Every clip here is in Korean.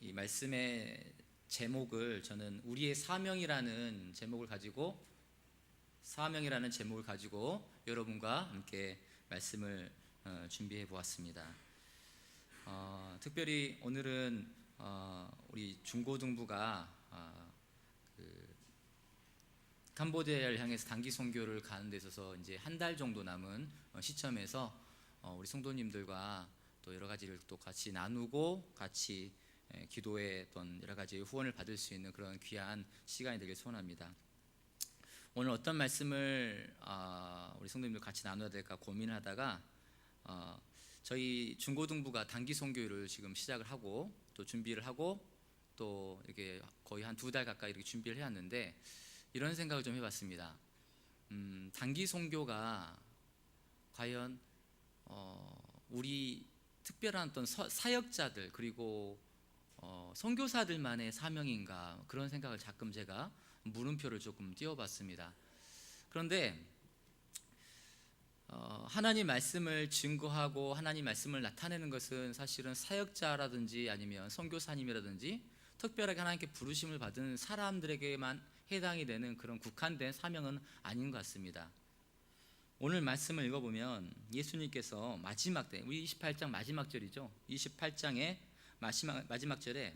이 말씀의 제목을 저는 우리의 사명이라는 제목을 가지고 여러분과 함께 말씀을 준비해 보았습니다. 특별히 오늘은 우리 중고등부가 캄보디아를 향해서 단기 선교를 가는 데 있어서 이제 한 달 정도 남은 시점에서 우리 성도님들과 또 여러 가지를 또 같이 나누고 같이 기도의 어떤 여러 가지 후원을 받을 수 있는 그런 귀한 시간이 되길 소원합니다. 오늘 어떤 말씀을 우리 성도님들 같이 나눠야 될까 고민하다가 저희 중고등부가 단기 선교를 지금 시작을 하고 또 준비를 하고 또 이렇게 거의 한 2달 가까이 이렇게 준비를 해왔는데 이런 생각을 좀 해봤습니다. 단기 선교가 과연 우리 특별한 어떤 사역자들 그리고 선교사들만의 사명인가, 그런 생각을 가끔 제가 물음표를 조금 띄워봤습니다. 그런데 하나님 말씀을 증거하고 하나님 말씀을 나타내는 것은 사실은 사역자라든지 아니면 선교사님이라든지 특별하게 하나님께 부르심을 받은 사람들에게만 해당이 되는 그런 국한된 사명은 아닌 것 같습니다. 오늘 말씀을 읽어보면 예수님께서 마지막 때, 우리 28장 마지막 절이죠. 28장의 마지막 절에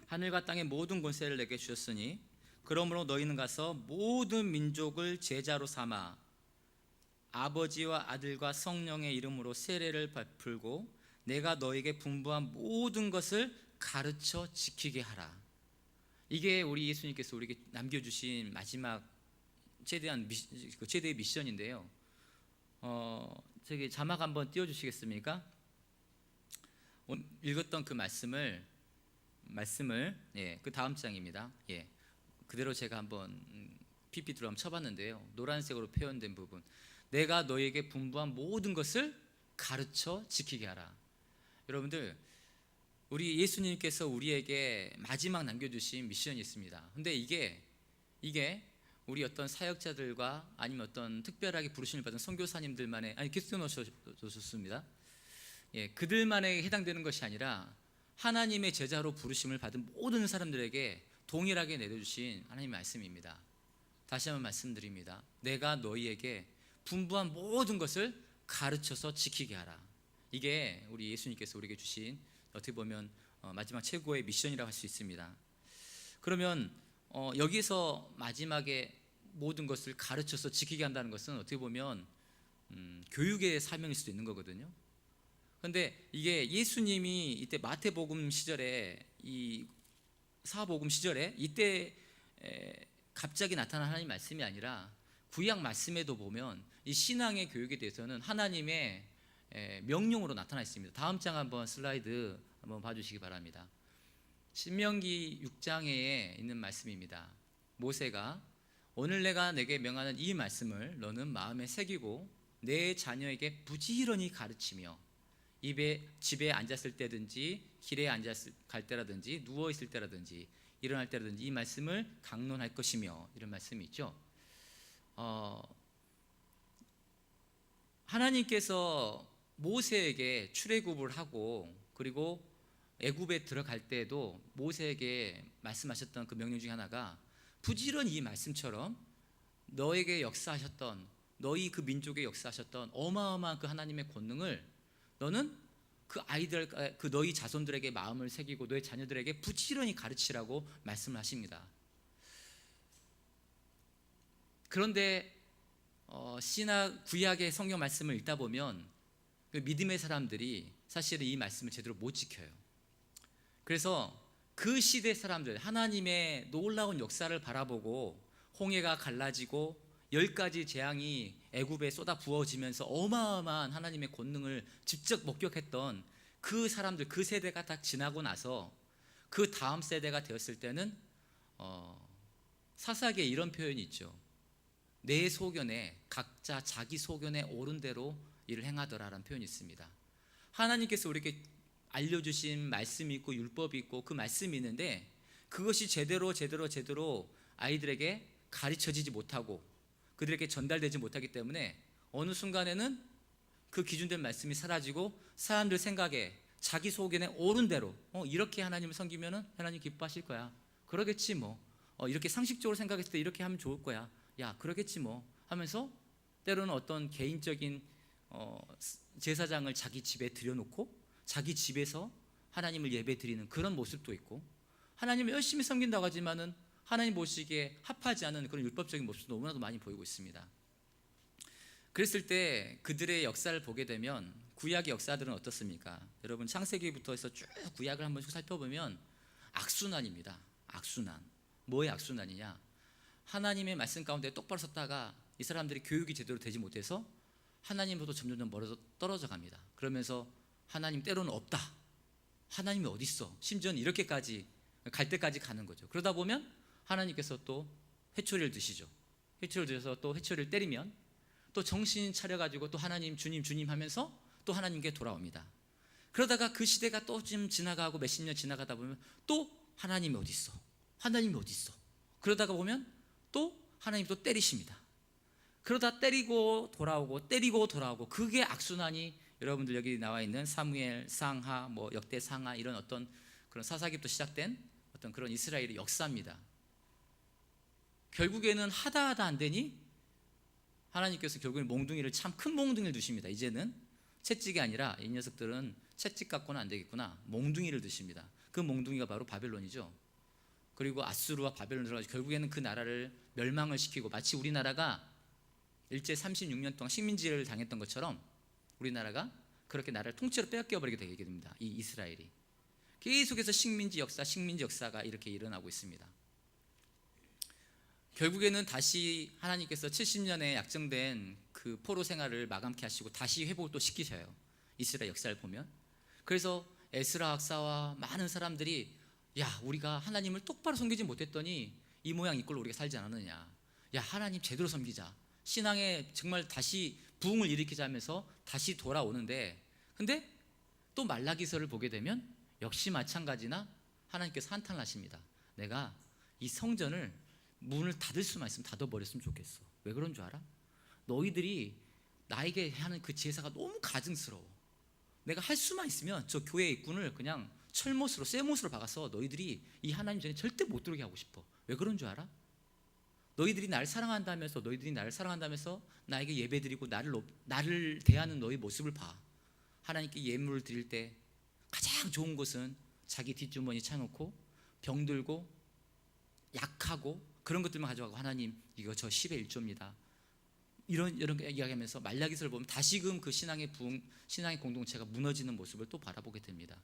하늘과 땅의 모든 권세를 내게 주셨으니 그러므로 너희는 가서 모든 민족을 제자로 삼아 아버지와 아들과 성령의 이름으로 세례를 베풀고 내가 너에게 분부한 모든 것을 가르쳐 지키게 하라. 이게 우리 예수님께서 우리에게 남겨주신 마지막 최대의 미션인데요. 저기 자막 한번 띄워주시겠습니까? 오늘 읽었던 그 말씀을 그 다음 장입니다. 그대로 제가 한번 PPT로 한번 쳐봤는데요. 노란색으로 표현된 부분, 내가 너에게 분부한 모든 것을 가르쳐 지키게 하라. 여러분들, 우리 예수님께서 우리에게 마지막 남겨주신 미션이 있습니다. 근데 이게 우리 어떤 사역자들과 아니면 어떤 특별하게 부르심을 받은 선교사님들만의, 아니 기스노셨습니다. 그들만에 해당되는 것이 아니라 하나님의 제자로 부르심을 받은 모든 사람들에게 동일하게 내려주신 하나님의 말씀입니다. 다시 한번 말씀드립니다. 내가 너희에게 분부한 모든 것을 가르쳐서 지키게 하라. 이게 우리 예수님께서 우리에게 주신 어떻게 보면 마지막 최고의 미션이라고 할 수 있습니다. 그러면 여기서 마지막에 모든 것을 가르쳐서 지키게 한다는 것은 어떻게 보면 교육의 사명일 수도 있는 거거든요. 그런데 이게 예수님이 이때 마태복음 시절에, 이 사복음 시절에 이때 갑자기 나타난 하나님 말씀이 아니라 구약 말씀에도 보면 이 신앙의 교육에 대해서는 하나님의 명령으로 나타나 있습니다. 다음 장 한번 슬라이드 한번 봐주시기 바랍니다. 신명기 6장에 있는 말씀입니다. 모세가 오늘 내가 내게 명하는 이 말씀을 너는 마음에 새기고 내 자녀에게 부지런히 가르치며 집에 앉았을 때든지 길에 갈 때라든지 누워있을 때라든지 일어날 때라든지 이 말씀을 강론할 것이며, 이런 말씀이 있죠. 하나님께서 모세에게 출애굽을 하고 그리고 애굽에 들어갈 때에도 모세에게 말씀하셨던 그 명령 중에 하나가 부지런히 이 말씀처럼 너에게 역사하셨던, 너희 그 민족에 역사하셨던 어마어마한 그 하나님의 권능을 너는 그 너희 자손들에게 마음을 새기고 너희 자녀들에게 부지런히 가르치라고 말씀을 하십니다. 그런데 구약의 성경 말씀을 읽다 보면 그 믿음의 사람들이 사실은 이 말씀을 제대로 못 지켜요. 그래서 그 시대 사람들, 하나님의 놀라운 역사를 바라보고 홍해가 갈라지고 10가지 재앙이 애굽에 쏟아 부어지면서 어마어마한 하나님의 권능을 직접 목격했던 그 사람들, 그 세대가 딱 지나고 나서 그 다음 세대가 되었을 때는 사사기에 이런 표현이 있죠. 내 소견에, 각자 자기 소견에 옳은 대로 일을 행하더라라는 표현이 있습니다. 하나님께서 우리에게 알려주신 말씀이 있고 율법이 있고 그 말씀이 있는데 그것이 제대로 아이들에게 가르쳐지지 못하고 그들에게 전달되지 못하기 때문에 어느 순간에는 그 기준된 말씀이 사라지고 사람들 생각에 자기 속에 옳은 대로 이렇게 하나님을 섬기면은 하나님 기뻐하실 거야. 그러겠지 뭐. 이렇게 상식적으로 생각했을 때 이렇게 하면 좋을 거야. 야, 그러겠지 뭐 하면서 때로는 어떤 개인적인 제사장을 자기 집에 들여놓고 자기 집에서 하나님을 예배 드리는 그런 모습도 있고, 하나님을 열심히 섬긴다고 하지만은 하나님 보시기에 합하지 않은 그런 율법적인 모습도 너무나도 많이 보이고 있습니다. 그랬을 때 그들의 역사를 보게 되면 구약의 역사들은 어떻습니까? 여러분 창세기부터 해서 쭉 구약을 한 번씩 살펴보면 악순환입니다. 악순환. 뭐의 악순환이냐? 하나님의 말씀 가운데 똑바로 섰다가 이 사람들이 교육이 제대로 되지 못해서 하나님으로부터 점점 멀어져 떨어져 갑니다. 그러면서 하나님 때로는 없다. 하나님이 어디 있어? 심지어는 이렇게까지 갈 때까지 가는 거죠. 그러다 보면 하나님께서 또 회초리를 드시죠. 회초리를 드셔서 또 회초리를 때리면 또 정신 차려가지고 또 하나님 주님 주님 하면서 또 하나님께 돌아옵니다. 그러다가 그 시대가 또 좀 지나가고 몇십 년 지나가다 보면 또 하나님이 어디 있어? 하나님이 어디 있어? 그러다가 보면 또 하나님 또 때리십니다. 그러다 때리고 돌아오고 때리고 돌아오고, 그게 악순환이 여러분들 여기 나와 있는 사무엘, 상하, 뭐 역대 상하 이런 어떤 그런 사사기부터 시작된 어떤 그런 이스라엘의 역사입니다. 결국에는 하다 안 되니 하나님께서 결국엔 몽둥이를, 참 큰 몽둥이를 두십니다. 이제는 채찍이 아니라 이 녀석들은 채찍 갖고는 안 되겠구나, 몽둥이를 드십니다. 그 몽둥이가 바로 바벨론이죠. 그리고 아수르와 바벨론을 들어가지고 결국에는 그 나라를 멸망을 시키고, 마치 우리나라가 일제 36년 동안 식민지를 당했던 것처럼 우리나라가 그렇게 나라를 통째로 빼앗겨 버리게 되게 됩니다. 이 이스라엘이 계속해서 식민지 역사가 이렇게 일어나고 있습니다. 결국에는 다시 하나님께서 70년에 약정된 그 포로 생활을 마감케 하시고 다시 회복을 또 시키셔요. 이스라엘 역사를 보면. 그래서 에스라 학사와 많은 사람들이, 야, 우리가 하나님을 똑바로 섬기지 못했더니 이 모양 이 꼴로 우리가 살지 않았느냐, 야, 하나님 제대로 섬기자, 신앙에 정말 다시 부흥을 일으키자 하면서 다시 돌아오는데, 근데 또 말라기서를 보게 되면 역시 마찬가지나 하나님께서 한탄을 하십니다. 내가 이 성전을 문을 닫을 수만 있으면 닫아버렸으면 좋겠어. 왜 그런 줄 알아? 너희들이 나에게 하는 그 제사가 너무 가증스러워. 내가 할 수만 있으면 저 교회 입구를 그냥 철못으로 쇠못으로 박아서 너희들이 이 하나님 전에 절대 못 들어오게 하고 싶어. 왜 그런 줄 알아? 너희들이 나를 사랑한다면서 나에게 예배드리고 나를 대하는 너희 모습을 봐. 하나님께 예물을 드릴 때 가장 좋은 것은 자기 뒷주머니 차놓고 병들고 약하고 그런 것들만 가져가고, 하나님 이거 저 10의 1조입니다. 이런 이야기하면서 말라기서를 보면 다시금 그 신앙의 공동체가 무너지는 모습을 또 바라보게 됩니다.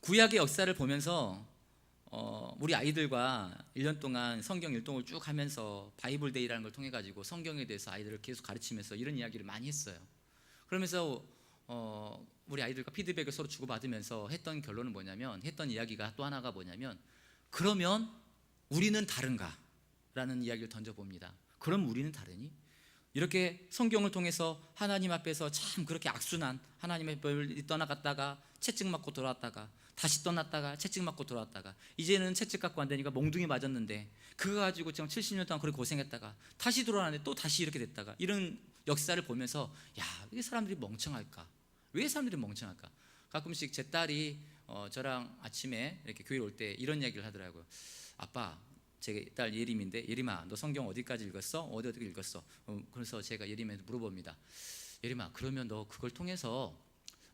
구약의 역사를 보면서 우리 아이들과 1년 동안 성경 율동을 쭉 하면서 바이블 데이라는 걸 통해 가지고 성경에 대해서 아이들을 계속 가르치면서 이런 이야기를 많이 했어요. 그러면서 우리 아이들과 피드백을 서로 주고받으면서 했던 결론은 뭐냐면, 했던 이야기가 또 하나가 뭐냐면, 그러면 우리는 다른가? 라는 이야기를 던져봅니다. 그럼 우리는 다르니? 이렇게 성경을 통해서 하나님 앞에서 참 그렇게 악순환, 하나님의 법을 떠나갔다가 채찍 맞고 돌아왔다가 다시 떠났다가 채찍 맞고 돌아왔다가, 이제는 채찍 갖고 안 되니까 몽둥이 맞았는데 그거 가지고 지금 70년 동안 그렇게 고생했다가 다시 돌아왔는데 또 다시 이렇게 됐다가, 이런 역사를 보면서, 야, 왜 사람들이 멍청할까? 왜 사람들이 멍청할까? 가끔씩 제 딸이 저랑 아침에 이렇게 교회 올 때 이런 얘기를 하더라고요. 아빠, 제 딸 예림인데, 예림아 너 성경 어디까지 읽었어? 어디 읽었어? 그래서 제가 예림한테 물어봅니다. 예림아, 그러면 너 그걸 통해서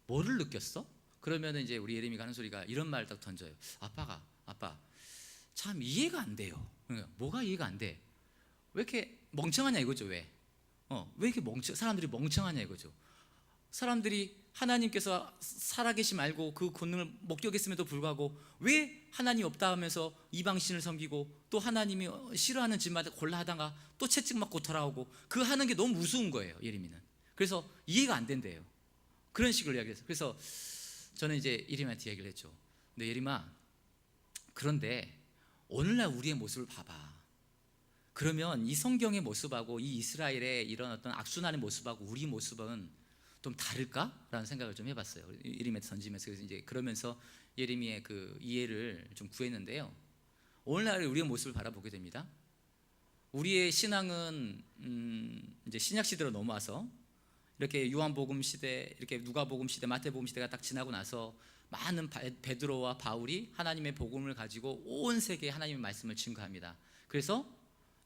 뭐를 느꼈어? 그러면 이제 우리 예림이가 하는 소리가 이런 말을 딱 던져요. 아빠 참 이해가 안 돼요. 그러니까 뭐가 이해가 안 돼? 왜 이렇게 멍청하냐 이거죠. 왜 이렇게 사람들이 멍청하냐 이거죠. 사람들이 하나님께서 살아계심 알고 그 권능을 목격했음에도 불구하고 왜 하나님 없다 하면서 이방신을 섬기고, 또 하나님이 싫어하는 짓마다 골라 하다가 또 채찍 맞고 돌아오고, 그 하는 게 너무 우스운 거예요, 예림이는. 그래서 이해가 안 된대요. 그런 식으로 이야기했어요. 그래서 저는 이제 예림한테 이야기를 했죠. 근데 예림아, 그런데 오늘날 우리의 모습을 봐봐. 그러면 이 성경의 모습하고 이 이스라엘의 이런 어떤 악순환의 모습하고 우리 모습은 좀 다를까라는 생각을 좀 해봤어요. 예림한테 던지면서. 이제 그러면서 예림이의 그 이해를 좀 구했는데요. 오늘날 우리의 모습을 바라보게 됩니다. 우리의 신앙은 이제 신약 시대로 넘어와서 이렇게 요한복음 시대, 이렇게 누가복음 시대, 마태복음 시대가 딱 지나고 나서 많은 베드로와 바울이 하나님의 복음을 가지고 온 세계에 하나님의 말씀을 증거합니다. 그래서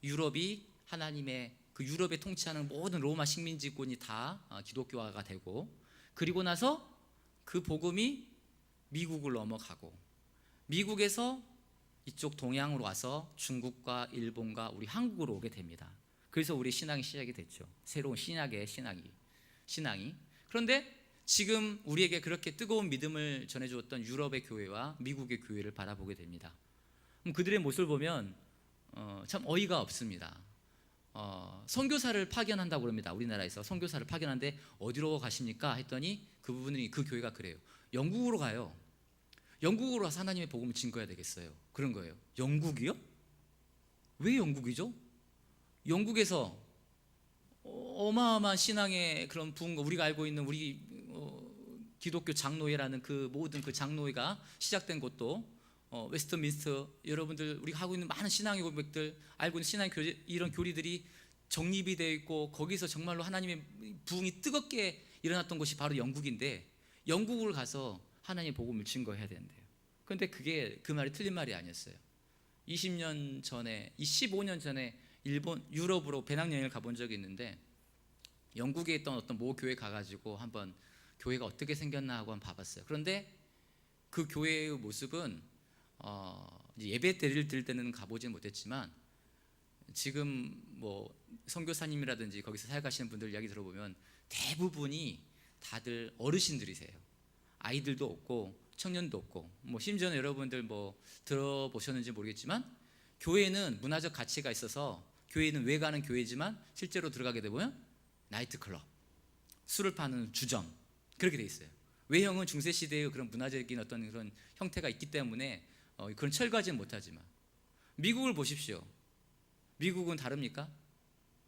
유럽이 하나님의 그 유럽에 통치하는 모든 로마 식민지권이 다 기독교화가 되고, 그리고 나서 그 복음이 미국을 넘어가고, 미국에서 이쪽 동양으로 와서 중국과 일본과 우리 한국으로 오게 됩니다. 그래서 우리 신앙이 시작이 됐죠. 새로운 신약의 신앙이. 그런데 지금 우리에게 그렇게 뜨거운 믿음을 전해주었던 유럽의 교회와 미국의 교회를 바라보게 됩니다. 그들의 모습을 보면 참 어이가 없습니다. 선교사를 파견한다고 그럽니다. 우리나라에서 선교사를 파견하는데 어디로 가십니까? 했더니 그 교회가 그래요. 영국으로 가요. 영국으로 가서 하나님의 복음을 증거해야 되겠어요. 그런 거예요. 영국이요? 왜 영국이죠? 영국에서 어마어마한 신앙의 그런 부흥과, 우리가 알고 있는 우리 기독교 장로회라는 그 모든 그 장로회가 시작된 곳도 웨스트민스터, 여러분들 우리가 하고 있는 많은 신앙의 고백들, 알고 있는 신앙의 교리, 이런 교리들이 정립이 되어 있고, 거기서 정말로 하나님의 부흥이 뜨겁게 일어났던 곳이 바로 영국인데, 영국을 가서 하나님의 복음을 증거해야 된대요. 그런데 그게 그 말이 틀린 말이 아니었어요. 20년 전에, 15년 전에 유럽으로 배낭여행을 가본 적이 있는데, 영국에 있던 어떤 모 교회 가가지고 한번 교회가 어떻게 생겼나 하고 한번 봐봤어요. 그런데 그 교회의 모습은 예배 드릴 때는 가보지는 못했지만, 지금 뭐 선교사님이라든지 거기서 사역하시는 분들 이야기 들어보면 대부분이 다들 어르신들이세요. 아이들도 없고 청년도 없고, 뭐 심지어는 여러분들 뭐 들어보셨는지 모르겠지만, 교회는 문화적 가치가 있어서 교회는 왜 가는 교회지만 실제로 들어가게 되면 나이트클럽, 술을 파는 주점, 그렇게 돼 있어요. 외형은 중세시대의 그런 문화적인 어떤 그런 형태가 있기 때문에 그런 철거하지는 못하지만, 미국을 보십시오. 미국은 다릅니까?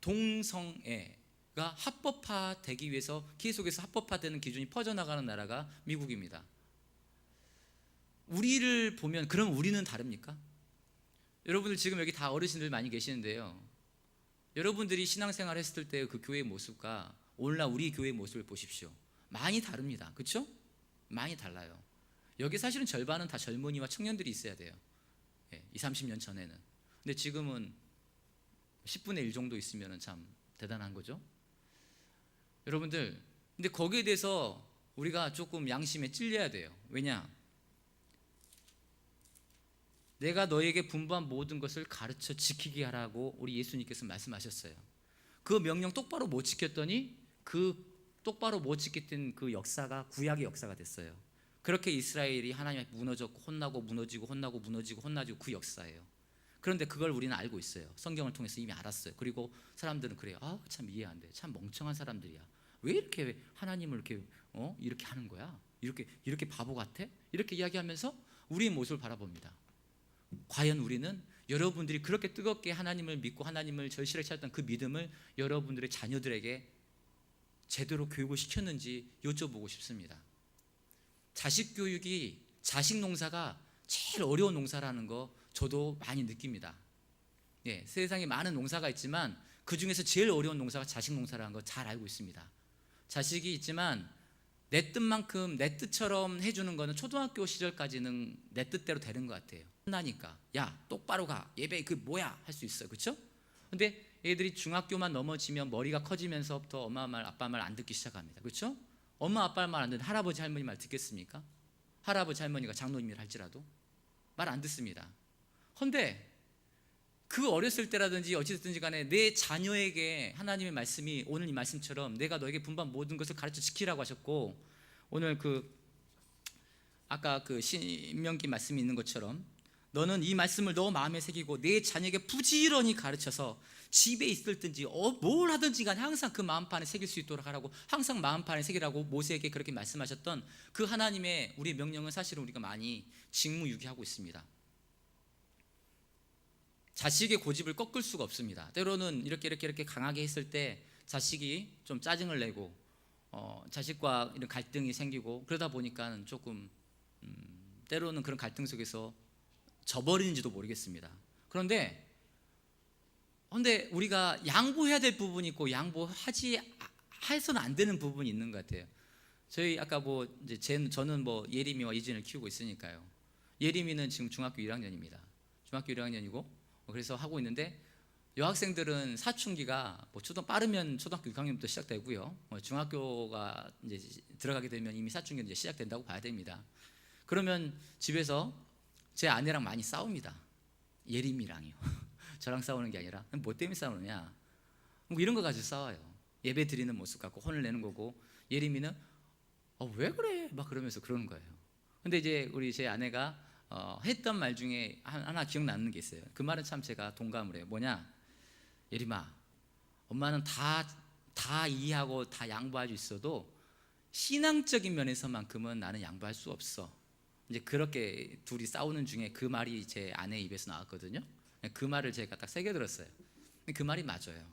동성애가 합법화되기 위해서 계속해서 합법화되는 기준이 퍼져나가는 나라가 미국입니다. 우리를 보면 그럼 우리는 다릅니까? 여러분들 지금 여기 다 어르신들 많이 계시는데요, 여러분들이 신앙생활 했을 때 그 교회의 모습과 오늘날 우리 교회의 모습을 보십시오. 많이 다릅니다. 그렇죠? 많이 달라요. 여기 사실은 절반은 다 젊은이와 청년들이 있어야 돼요. 20, 30년 전에는. 근데 지금은 10분의 1 정도 있으면 참 대단한 거죠. 여러분들, 근데 거기에 대해서 우리가 조금 양심에 찔려야 돼요. 왜냐? 내가 너에게 분부한 모든 것을 가르쳐 지키게 하라고 우리 예수님께서 말씀하셨어요. 그 명령 똑바로 못 지켰더니 그 똑바로 못 지켰던 그 역사가 구약의 역사가 됐어요. 그렇게 이스라엘이 하나님 앞에 무너졌고, 혼나고 무너지고 혼나고 무너지고 혼나지고, 그 역사예요. 그런데 그걸 우리는 알고 있어요. 성경을 통해서 이미 알았어요. 그리고 사람들은 그래요. 참 이해 안 돼. 참 멍청한 사람들이야. 왜 이렇게 하나님을 이렇게 하는 거야? 이렇게 바보 같아? 이렇게 이야기하면서 우리의 모습을 바라봅니다. 과연 우리는 여러분들이 그렇게 뜨겁게 하나님을 믿고 하나님을 절실하게 찾았던 그 믿음을 여러분들의 자녀들에게 제대로 교육을 시켰는지 여쭤보고 싶습니다. 자식 교육이, 자식 농사가 제일 어려운 농사라는 거 저도 많이 느낍니다. 세상에 많은 농사가 있지만 그 중에서 제일 어려운 농사가 자식 농사라는 거 잘 알고 있습니다. 자식이 있지만 내 뜻만큼 내 뜻처럼 해주는 거는 초등학교 시절까지는 내 뜻대로 되는 것 같아요. 혼나니까 야 똑바로 가, 예배 그 뭐야 할 수 있어요. 그렇죠? 근데 애들이 중학교만 넘어지면 머리가 커지면서부터 엄마 말 아빠 말 안 듣기 시작합니다. 그렇죠? 엄마 아빠 말 안 듣는 할아버지 할머니 말 듣겠습니까? 할아버지 할머니가 장로님이라 할지라도 말 안 듣습니다. 그런데 그 어렸을 때라든지 어찌됐든지 간에 내 자녀에게 하나님의 말씀이 오늘 이 말씀처럼 내가 너에게 분부한 모든 것을 가르쳐 지키라고 하셨고, 오늘 아까 그 신명기 말씀이 있는 것처럼 너는 이 말씀을 너 마음에 새기고 내 자녀에게 부지런히 가르쳐서 집에 있을든지 뭘 하든지 간에 항상 그 마음판에 새길 수 있도록 하라고, 항상 마음판에 새기라고 모세에게 그렇게 말씀하셨던 그 하나님의 우리의 명령은 사실은 우리가 많이 직무유기하고 있습니다. 자식의 고집을 꺾을 수가 없습니다. 때로는 이렇게 강하게 했을 때 자식이 좀 짜증을 내고 자식과 이런 갈등이 생기고, 그러다 보니까 조금 때로는 그런 갈등 속에서 져버리는지도 모르겠습니다. 그런데 우리가 양보해야 될 부분이 있고 양보하지 해서는 안 되는 부분이 있는 것 같아요. 저희 아까 뭐 이제 저는 뭐 예림이와 이진을 키우고 있으니까요. 예림이는 지금 중학교 1학년입니다. 중학교 1학년이고 그래서 하고 있는데 여학생들은 사춘기가 뭐 빠르면 초등학교 6학년부터 시작되고요. 중학교가 이제 들어가게 되면 이미 사춘기는 이제 시작된다고 봐야 됩니다. 그러면 집에서 제 아내랑 많이 싸웁니다. 예림이랑요. 저랑 싸우는 게 아니라 뭐 때문에 싸우느냐? 뭐 이런 거 가지고 싸워요. 예배 드리는 모습 갖고 혼을 내는 거고 예림이는 왜 그래? 막 그러면서 그러는 거예요. 근데 이제 우리 제 아내가 했던 말 중에 하나 기억나는 게 있어요. 그 말은 참 제가 동감을 해요. 뭐냐? 예림아, 엄마는 다 이해하고 다 양보할 수 있어도 신앙적인 면에서만큼은 나는 양보할 수 없어. 이제 그렇게 둘이 싸우는 중에 그 말이 제 아내 입에서 나왔거든요. 그 말을 제가 딱 새겨 들었어요. 그 말이 맞아요.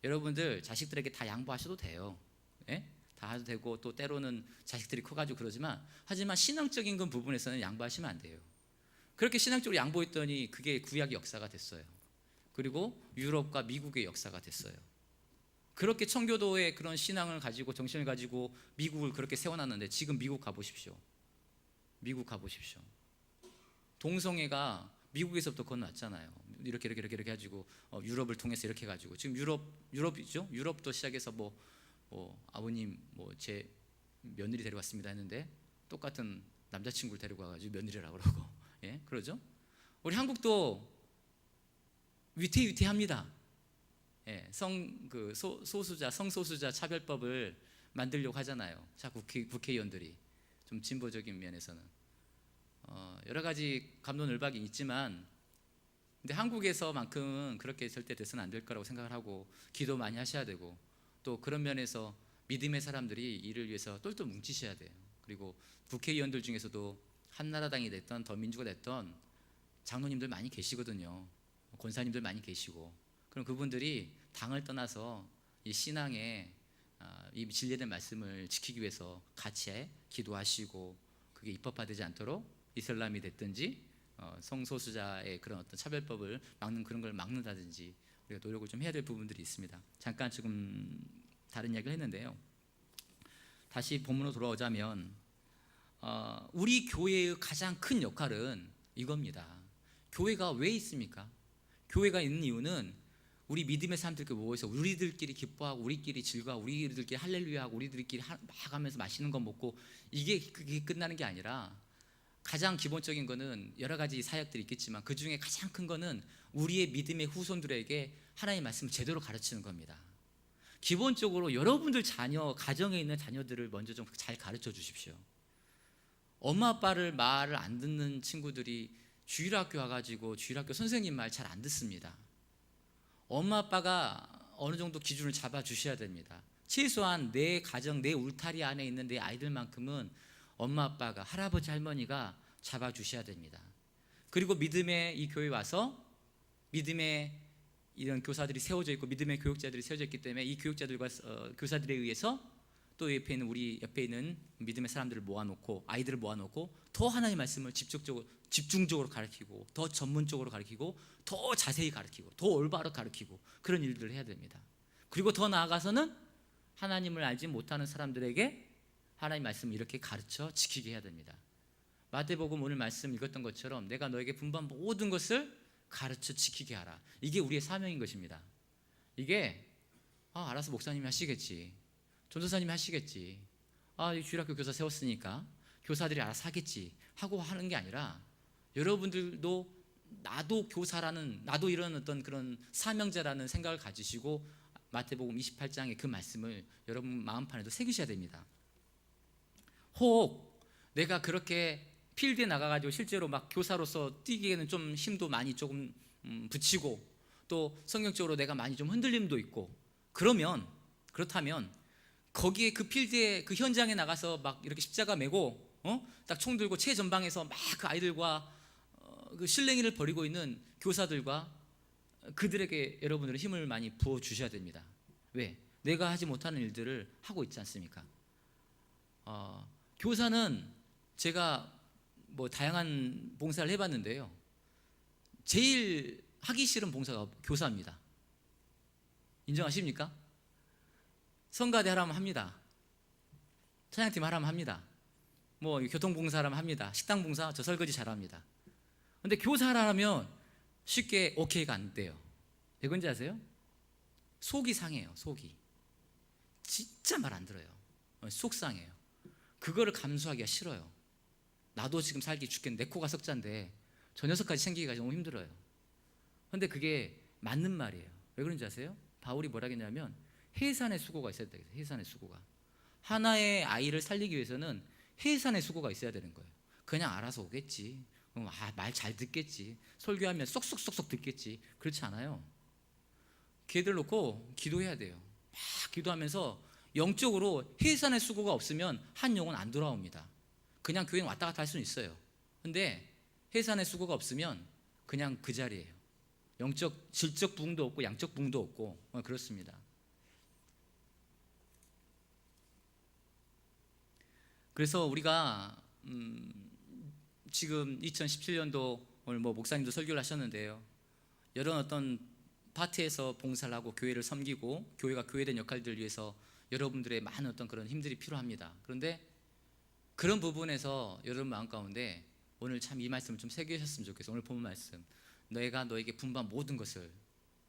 여러분들 자식들에게 다 양보하셔도 돼요. 예? 다 해도 되고 또 때로는 자식들이 커가지고 그러지만 하지만 신앙적인 그 부분에서는 양보하시면 안 돼요. 그렇게 신앙적으로 양보했더니 그게 구약의 역사가 됐어요. 그리고 유럽과 미국의 역사가 됐어요. 그렇게 청교도의 그런 신앙을 가지고 정신을 가지고 미국을 그렇게 세워놨는데 지금 미국 가보십시오. 미국 가보십시오. 동성애가 미국에서부터 건너왔잖아요. 이렇게 가지고 유럽을 통해서 이렇게 가지고 지금 유럽이죠. 유럽도 시작해서 뭐 아버님 뭐 제 며느리 데려왔습니다 했는데 똑같은 남자친구를 데리고 와가지고 며느리라고 그러고 예 그러죠. 우리 한국도 위태위태합니다. 예, 성소수자 차별법을 만들려고 하잖아요. 자꾸 국회의원들이 좀 진보적인 면에서는 여러 가지 갑론을박이 있지만 근데 한국에서만큼은 그렇게 절대 돼서는 안 될 거라고 생각을 하고 기도 많이 하셔야 되고 또 그런 면에서 믿음의 사람들이 이를 위해서 똘똘 뭉치셔야 돼요. 그리고 국회의원들 중에서도 한나라당이 됐던 더민주가 됐던 장로님들 많이 계시거든요. 권사님들 많이 계시고 그럼 그분들이 당을 떠나서 이 신앙의 이 진리된 말씀을 지키기 위해서 같이 기도하시고 그게 입법화되지 않도록 이슬람이 됐든지 성소수자의 그런 어떤 차별법을 막는 그런 걸 막는다든지 우리가 노력을 좀 해야 될 부분들이 있습니다. 잠깐 지금 다른 이야기를 했는데요. 다시 본문으로 돌아오자면 우리 교회의 가장 큰 역할은 이겁니다. 교회가 왜 있습니까? 교회가 있는 이유는 우리 믿음의 사람들끼리 모여서 우리들끼리 기뻐하고 우리끼리 즐거워하고 우리들끼리 할렐루야하고 우리들끼리 막 하면서 맛있는 거 먹고 그게 끝나는 게 아니라 가장 기본적인 거는 여러 가지 사역들이 있겠지만 그 중에 가장 큰 거는 우리의 믿음의 후손들에게 하나님의 말씀을 제대로 가르치는 겁니다. 기본적으로 여러분들 가정에 있는 자녀들을 먼저 좀 잘 가르쳐 주십시오. 엄마 아빠를 말을 안 듣는 친구들이 주일학교 와가지고 주일학교 선생님 말 잘 안 듣습니다. 엄마 아빠가 어느 정도 기준을 잡아 주셔야 됩니다. 최소한 내 가정, 내 울타리 안에 있는 내 아이들만큼은 엄마 아빠가 할아버지 할머니가 잡아 주셔야 됩니다. 그리고 믿음의 이 교회에 와서 믿음의 이런 교사들이 세워져 있고 믿음의 교육자들이 세워져 있기 때문에 이 교육자들과 교사들에 의해서 또 우리 옆에 있는 믿음의 사람들을 모아놓고 아이들을 모아놓고 더 하나님의 말씀을 집중적으로 가르치고 더 전문적으로 가르치고 더 자세히 가르치고 더 올바로 가르치고 그런 일들을 해야 됩니다. 그리고 더 나아가서는 하나님을 알지 못하는 사람들에게 하나님의 말씀을 이렇게 가르쳐 지키게 해야 됩니다. 마태복음 오늘 말씀 읽었던 것처럼 내가 너에게 분부한 모든 것을 가르쳐 지키게 하라. 이게 우리의 사명인 것입니다. 이게 알아서 목사님이 하시겠지, 전도사님이 하시겠지, 이 주일학교 교사 세웠으니까 교사들이 알아서 하겠지 하고 하는 게 아니라 여러분들도 나도 교사라는 나도 이런 어떤 그런 사명자라는 생각을 가지시고 마태복음 28장의 그 말씀을 여러분 마음판에도 새기셔야 됩니다. 혹 내가 그렇게 필드에 나가가지고 실제로 막 교사로서 뛰기에는 좀 힘도 많이 조금 붙이고 또 성경적으로 내가 많이 좀 흔들림도 있고 그렇다면 거기에 그 필드에 그 현장에 나가서 막 이렇게 십자가 메고 딱 총 들고 최전방에서 막 그 아이들과 그 실랭이를 벌이고 있는 교사들과 그들에게 여러분들은 힘을 많이 부어 주셔야 됩니다. 왜? 내가 하지 못하는 일들을 하고 있지 않습니까? 교사는 제가 뭐 다양한 봉사를 해봤는데요, 제일 하기 싫은 봉사가 교사입니다. 인정하십니까? 성가대 하라면 합니다. 찬양팀 하라면 합니다. 뭐 교통봉사 하라면 합니다. 식당봉사 저 설거지 잘합니다. 근데 교사 하라면 쉽게 오케이가 안 돼요. 왜 그런지 아세요? 속이 상해요. 속이 진짜 말 안 들어요. 속상해요. 그거를 감수하기가 싫어요. 나도 지금 살기 죽겠는데 내 코가 석자인데 저 녀석까지 챙기기가 너무 힘들어요. 근데 그게 맞는 말이에요. 왜 그런지 아세요? 바울이 뭐라 했냐면 해산의 수고가 있어야 되겠어요. 해산의 수고가. 하나의 아이를 살리기 위해서는 해산의 수고가 있어야 되는 거예요. 그냥 알아서 오겠지. 말 잘 듣겠지. 설교하면 쏙쏙쏙쏙 듣겠지. 그렇지 않아요. 걔들 놓고 기도해야 돼요. 막 기도하면서 영적으로 해산의 수고가 없으면 한 영혼 안 돌아옵니다. 그냥 교회는 왔다 갔다 할 수는 있어요. 근데 해산의 수고가 없으면 그냥 그 자리예요. 영적, 질적 부흥도 없고 양적 부흥도 없고 그렇습니다. 그래서 우리가 지금 2017년도 오늘 뭐 목사님도 설교를 하셨는데요. 이런 어떤 파트에서 봉사를 하고 교회를 섬기고 교회가 교회된 역할들을 위해서 여러분들의 많은 어떤 그런 힘들이 필요합니다. 그런데 그런 부분에서 여러분 마음 가운데 오늘 참 이 말씀을 좀 새기셨으면 좋겠어요. 오늘 본 말씀, 내가 너에게 분부한 모든 것을,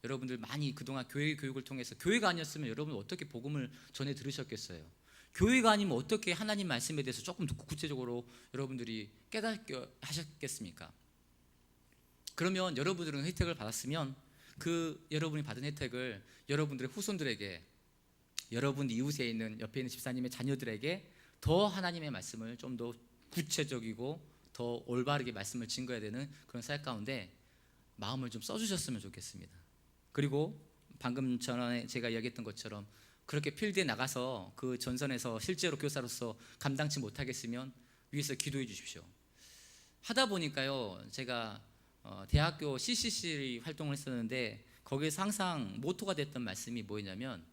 여러분들 많이 그동안 교회 교육을 통해서, 교회가 아니었으면 여러분 어떻게 복음을 전해 들으셨겠어요? 교회가 아니면 어떻게 하나님 말씀에 대해서 조금 더 구체적으로 여러분들이 깨닫게 하셨겠습니까? 그러면 여러분들은 혜택을 받았으면 그 여러분이 받은 혜택을 여러분들의 후손들에게, 여러분 이웃에 있는 옆에 있는 집사님의 자녀들에게 더 하나님의 말씀을 좀 더 구체적이고 더 올바르게 말씀을 증거해야 되는 그런 사역 가운데 마음을 좀 써주셨으면 좋겠습니다. 그리고 방금 전에 제가 이야기했던 것처럼 그렇게 필드에 나가서 그 전선에서 실제로 교사로서 감당치 못하겠으면 위에서 기도해 주십시오. 하다 보니까요, 제가 대학교 CCC 활동을 했었는데 거기에서 항상 모토가 됐던 말씀이 뭐였냐면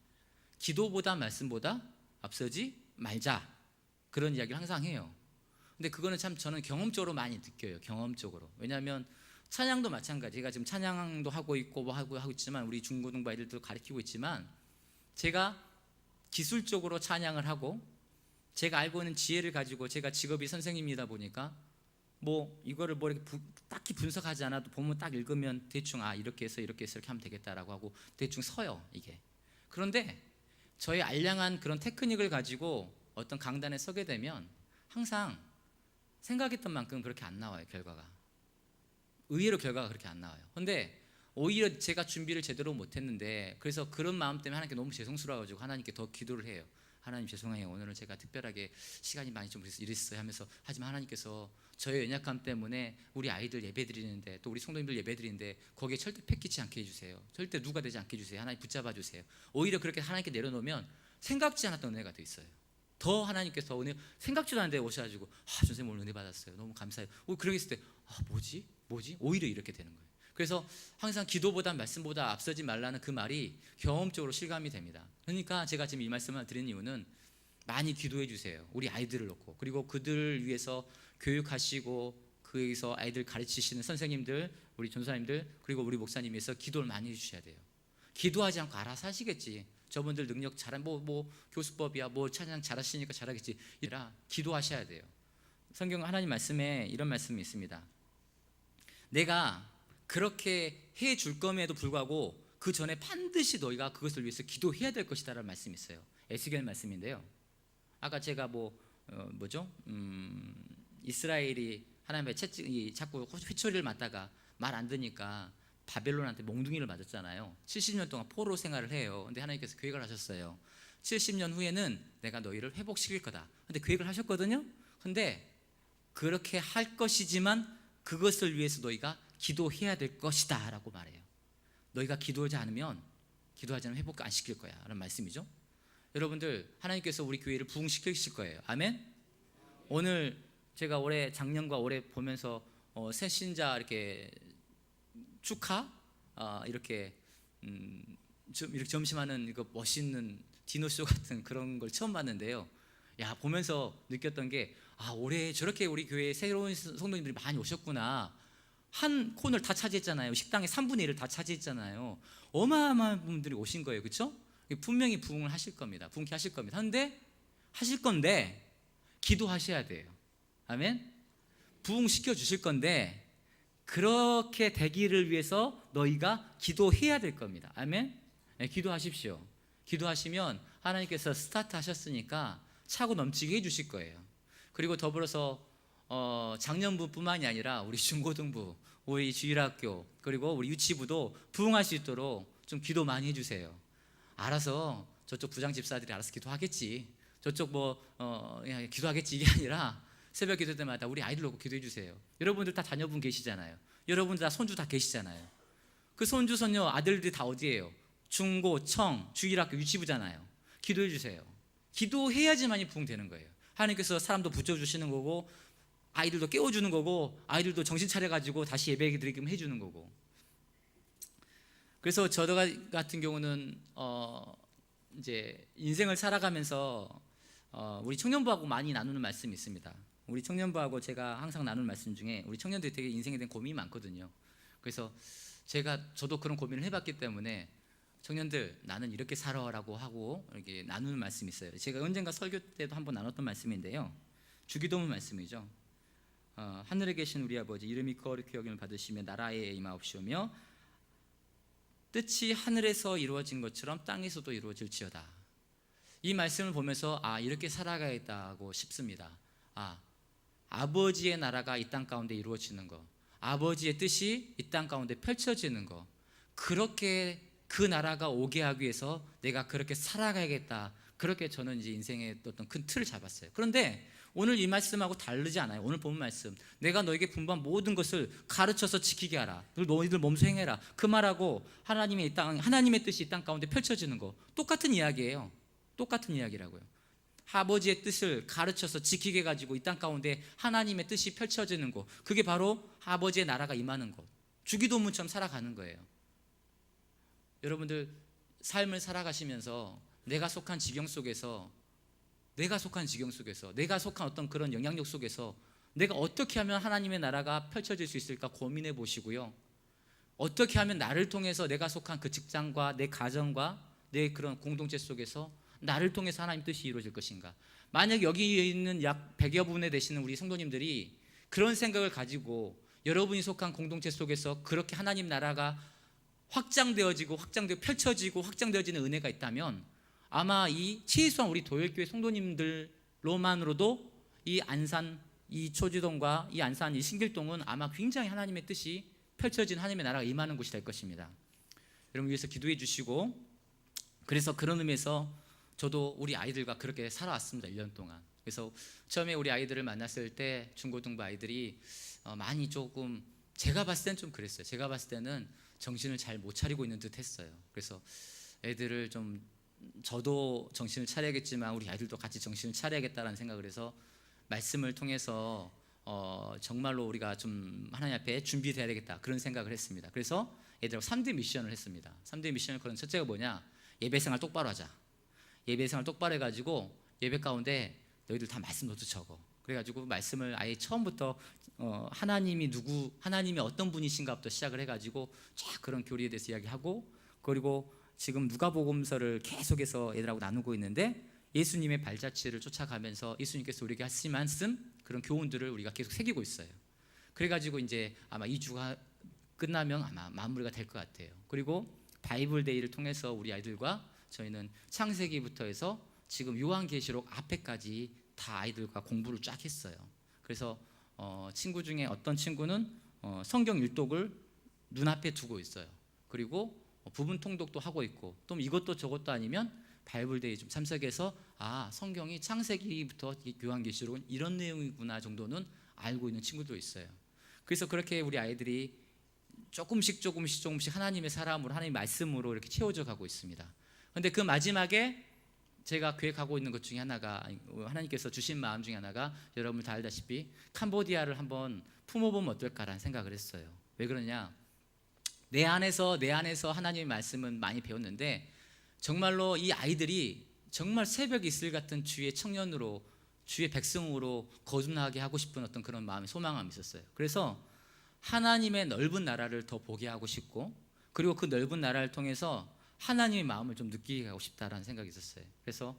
기도보다 말씀보다 앞서지 말자, 그런 이야기를 항상 해요. 근데 그거는 참 저는 경험적으로 많이 느껴요. 경험적으로. 왜냐하면 찬양도 마찬가지. 제가 지금 찬양도 하고 있고 뭐 하고 있지만 우리 중고등부 아이들도 가르치고 있지만 제가 기술적으로 찬양을 하고 제가 알고 있는 지혜를 가지고, 제가 직업이 선생님이다 보니까 뭐 이거를 뭐 이렇게 딱히 분석하지 않아도 보면 딱 읽으면 대충 이렇게 해서 이렇게 해서 이렇게 하면 되겠다라고 하고 대충 서요, 이게. 그런데 저의 알량한 그런 테크닉을 가지고 어떤 강단에 서게 되면 항상 생각했던 만큼 그렇게 안 나와요, 결과가. 의외로 결과가 그렇게 안 나와요. 근데 오히려 제가 준비를 제대로 못했는데, 그래서 그런 마음 때문에 하나님께 너무 죄송스러워가지고 하나님께 더 기도를 해요. 하나님 죄송해요, 오늘은 제가 특별하게 시간이 많이 좀 이랬어요 하면서. 하지만 하나님께서 저의 연약함 때문에 우리 아이들 예배드리는데, 또 우리 성도님들 예배드리는데 거기에 절대 패키지 않게 해주세요. 절대 누가 되지 않게 해주세요. 하나님 붙잡아 주세요. 오히려 그렇게 하나님께 내려놓으면 생각지 않았던 은혜가 돼 있어요. 더 하나님께서 은혜, 생각지도 않은 데 오셔가지고 선생님 오늘 은혜 받았어요, 너무 감사해요. 그렇게 했을 때 뭐지? 오히려 이렇게 되는 거예요. 그래서 항상 기도보다 말씀보다 앞서지 말라는 그 말이 경험적으로 실감이 됩니다. 그러니까 제가 지금 이 말씀을 드린 이유는 많이 기도해 주세요. 우리 아이들을 놓고. 그리고 그들을 위해서 교육하시고 거기서 아이들 가르치시는 선생님들, 우리 전사님들, 그리고 우리 목사님께서 기도를 많이 해주셔야 돼요. 기도하지 않고 알아서 하시겠지, 저분들 능력 잘한 뭐 교수법이야, 뭐 찬양 잘하시니까 잘하겠지, 이라 기도하셔야 돼요. 성경 하나님 말씀에 이런 말씀이 있습니다. 내가 그렇게 해줄 ком에도 불구하고 그 전에 반드시 너희가 그것을 위해서 기도해야 될 것이다 라는 말씀이 있어요. 에스겔 말씀인데요. 아까 제가 이스라엘이 하나님의 자꾸 회초리를 맞다가 말 안 듣니까 바벨론한테 몽둥이를 맞았잖아요. 70년 동안 포로 생활을 해요. 근데 하나님께서 계획을 하셨어요. 70년 후에는 내가 너희를 회복시킬 거다. 근데 계획을 하셨거든요. 근데 그렇게 할 것이지만 그것을 위해서 너희가 기도해야 될 것이다 라고 말해요. 너희가 기도하지 않으면 회복 안 시킬 거야 라는 말씀이죠. 여러분들, 하나님께서 우리 교회를 부흥시키실 거예요. 아멘. 오늘 제가 작년과 올해 보면서 새 신자 이렇게 축하 이렇게 점심하는 이거 멋있는 디노쇼 같은 그런 걸 처음 봤는데요. 보면서 느꼈던 게 올해 저렇게 우리 교회에 새로운 성도님들이 많이 오셨구나. 한 코너를 다 차지했잖아요. 식당의 3분의 1을 다 차지했잖아요. 어마어마한 분들이 오신 거예요. 그렇죠? 분명히 부흥을 하실 겁니다. 부흥케 하실 겁니다. 그런데 하실 건데 기도하셔야 돼요. 아멘. 부흥시켜 주실 건데 그렇게 되기를 위해서 너희가 기도해야 될 겁니다. 아멘. 네, 기도하십시오. 기도하시면 하나님께서 스타트 하셨으니까 차고 넘치게 해주실 거예요. 그리고 더불어서 작년부뿐만이 아니라 우리 중고등부, 우리 주일학교, 그리고 우리 유치부도 부흥할 수 있도록 좀 기도 많이 해주세요. 알아서 저쪽 부장 집사들이 알아서 기도하겠지, 저쪽 그냥 기도하겠지, 이게 아니라 새벽 기도 때마다 우리 아이들 놓고 기도해 주세요. 여러분들 다 자녀분 계시잖아요. 여러분들 다 손주 다 계시잖아요. 그 손주 손녀 아들들이 다 어디예요? 중고, 청, 주일학교, 유치부잖아요. 기도해 주세요. 기도해야지만이 부흥되는 거예요. 하나님께서 사람도 붙여주시는 거고, 아이들도 깨워주는 거고, 아이들도 정신 차려가지고 다시 예배 드리기만 해주는 거고. 그래서 저 같은 경우는 이제 인생을 살아가면서 우리 청년부하고 많이 나누는 말씀이 있습니다. 우리 청년부하고 제가 항상 나누는 말씀 중에 우리 청년들이 되게 인생에 대한 고민이 많거든요. 그래서 저도 그런 고민을 해봤기 때문에 청년들 나는 이렇게 살아라고 하고 이렇게 나누는 말씀이 있어요. 제가 언젠가 설교 때도 한번 나눴던 말씀인데요. 주기도문 말씀이죠. 하늘에 계신 우리 아버지, 이름이 거룩히 여김을 받으시며 나라에 임하옵시오며 뜻이 하늘에서 이루어진 것처럼 땅에서도 이루어질지어다. 이 말씀을 보면서 이렇게 살아가야겠다고 싶습니다. 아버지의 나라가 이 땅 가운데 이루어지는 거, 아버지의 뜻이 이 땅 가운데 펼쳐지는 거, 그렇게 그 나라가 오게 하기 위해서 내가 그렇게 살아가야겠다. 그렇게 저는 이제 인생의 어떤 큰 틀을 잡았어요. 그런데 오늘 이 말씀하고 다르지 않아요. 오늘 본 말씀, 내가 너에게 분부한 모든 것을 가르쳐서 지키게 하라. 너희들 몸소 행해라. 그 말하고 하나님의 뜻이 이 땅 가운데 펼쳐지는 거 똑같은 이야기예요. 똑같은 이야기라고요. 아버지의 뜻을 가르쳐서 지키게 해가지고 이 땅 가운데 하나님의 뜻이 펼쳐지는 거, 그게 바로 아버지의 나라가 임하는 것, 주기도문처럼 살아가는 거예요. 여러분들 삶을 살아가시면서 내가 속한 지경 속에서, 내가 속한 어떤 그런 영향력 속에서 내가 어떻게 하면 하나님의 나라가 펼쳐질 수 있을까 고민해 보시고요. 어떻게 하면 나를 통해서 내가 속한 그 직장과 내 가정과 내 그런 공동체 속에서 나를 통해서 하나님 뜻이 이루어질 것인가. 만약 여기 있는 약 100여 분에 되시는 우리 성도님들이 그런 생각을 가지고 여러분이 속한 공동체 속에서 그렇게 하나님 나라가 확장되어지고 펼쳐지고 확장되어지는 은혜가 있다면 아마 이 최소한 우리 도열교회 성도님들로만으로도 이 안산, 이 초지동과 이 안산, 이 신길동은 아마 굉장히 하나님의 뜻이 펼쳐진 하나님의 나라가 임하는 곳이 될 것입니다. 여러분 위해서 기도해 주시고, 그래서 그런 의미에서 저도 우리 아이들과 그렇게 살아왔습니다. 1년 동안. 그래서 처음에 우리 아이들을 만났을 때 중고등부 아이들이 많이 조금, 제가 봤을 때는 좀 그랬어요. 제가 봤을 때는 정신을 잘 못 차리고 있는 듯 했어요. 그래서 애들을 좀, 저도 정신을 차려야겠지만 우리 아이들도 같이 정신을 차려야겠다라는 생각을 해서 말씀을 통해서 정말로 우리가 좀 하나님 앞에 준비돼야 되겠다, 그런 생각을 했습니다. 그래서 애들하고 3대 미션을 했습니다. 3대 미션을 그런 첫째가 뭐냐, 예배생활 똑바로 하자. 예배생활 똑바로 해가지고 예배 가운데 너희들 다 말씀 노트 적어. 그래가지고 말씀을 아예 처음부터 하나님이 어떤 분이신가부터 시작을 해가지고 쫙 그런 교리에 대해서 이야기하고, 그리고 지금 누가복음서를 계속해서 애들하고 나누고 있는데 예수님의 발자취를 쫓아가면서 예수님께서 우리에게 하신 말씀, 그런 교훈들을 우리가 계속 새기고 있어요. 그래가지고 이제 아마 2주가 끝나면 아마 마무리가 될 것 같아요. 그리고 바이블데이를 통해서 우리 아이들과 저희는 창세기부터 해서 지금 요한계시록 앞에까지 다 아이들과 공부를 쫙 했어요. 그래서 친구 중에 어떤 친구는 성경 일독을 눈앞에 두고 있어요. 그리고 부분 통독도 하고 있고, 또 이것도 저것도 아니면 바이블데이 좀 참석해서 성경이 창세기부터 요한계시록은 이런 내용이구나 정도는 알고 있는 친구도 있어요. 그래서 그렇게 우리 아이들이 조금씩 하나님의 사람으로, 하나님의 말씀으로 이렇게 채워져 가고 있습니다. 그런데 그 마지막에 제가 계획하고 있는 것 중에 하나가, 하나님께서 주신 마음 중에 하나가, 여러분 다 알다시피 캄보디아를 한번 품어보면 어떨까라는 생각을 했어요. 왜 그러냐, 내 안에서 하나님의 말씀은 많이 배웠는데 정말로 이 아이들이 정말 새벽 이슬 같은 주의 청년으로, 주의 백성으로 거듭나게 하고 싶은 어떤 그런 마음이, 소망감이 있었어요. 그래서 하나님의 넓은 나라를 더 보게 하고 싶고, 그리고 그 넓은 나라를 통해서 하나님의 마음을 좀 느끼게 하고 싶다라는 생각이 있었어요. 그래서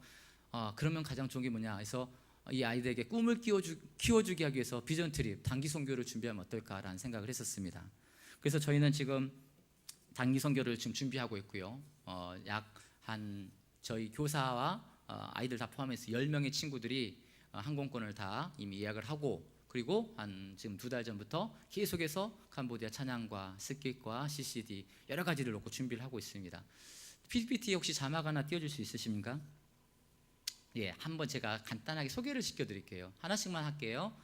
그러면 가장 좋은 게 뭐냐 해서 이 아이들에게 꿈을 키워주게 하기 위해서 비전 트립, 단기 선교를 준비하면 어떨까라는 생각을 했었습니다. 그래서 저희는 지금 단기 선교를 지금 준비하고 있고요. 약 한 저희 교사와 아이들 다 포함해서 10명의 친구들이 항공권을 다 이미 예약을 하고, 그리고 한 지금 2달 전부터 계속해서 캄보디아 찬양과 스킷과 CCD 여러 가지를 놓고 준비를 하고 있습니다. PPT 혹시 자막 하나 띄워줄 수 있으십니까? 예, 한번 제가 간단하게 소개를 시켜드릴게요. 하나씩만 할게요.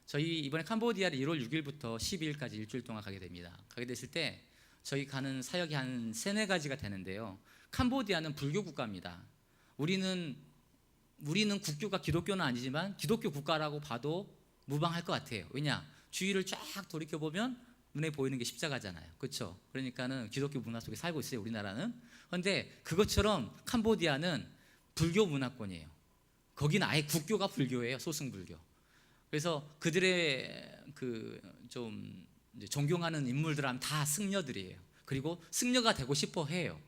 저희 이번에 캄보디아를 1월 6일부터 12일까지 일주일 동안 가게 됩니다. 가게 됐을 때 저희 가는 사역이 한 3-4가지가 되는데요. 캄보디아는 불교 국가입니다. 우리는 국교가 기독교는 아니지만 기독교 국가라고 봐도 무방할 것 같아요. 왜냐? 주위를 쫙 돌이켜보면 눈에 보이는 게 십자가잖아요. 그렇죠? 그러니까는 기독교 문화 속에 살고 있어요, 우리나라는. 그런데 그것처럼 캄보디아는 불교 문화권이에요. 거기는 아예 국교가 불교예요, 소승불교. 그래서 그들의 좀 존경하는 인물들은 다 승려들이에요. 그리고 승려가 되고 싶어 해요.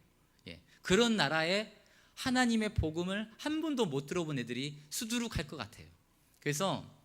예. 그런 나라에 하나님의 복음을 한 번도 못 들어본 애들이 수두룩 할 것 같아요. 그래서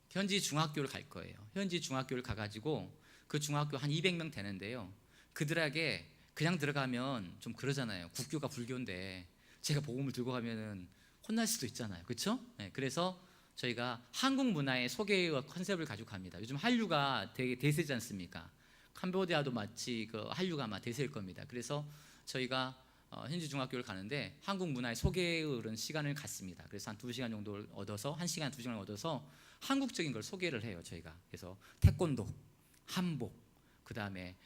현지 중학교를 갈 거예요. 현지 중학교를 가가지고 그 중학교 한 200명 되는데요. 그들에게 그냥 들어가면 좀 그러잖아요. 국교가 불교인데 제가 복음을 들고 가면은 혼날 수도 있잖아요. 그렇죠? 네, 그래서 저희가 한국 문화의 소개와 컨셉을 가지고 갑니다. 요즘 한류가 되게 대세지 않습니까? 캄보디아도 마치 그 한류가 아마 대세일 겁니다. 그래서 저희가 현지 중학교를 가는데 한국 문화의 소개의 그런 시간을 갖습니다. 그래서 한 2시간 정도를 얻어서 1시간, 2시간을 얻어서 한국적인 걸 소개를 해요, 저희가. 그래서 태권도, 한복, 그다음에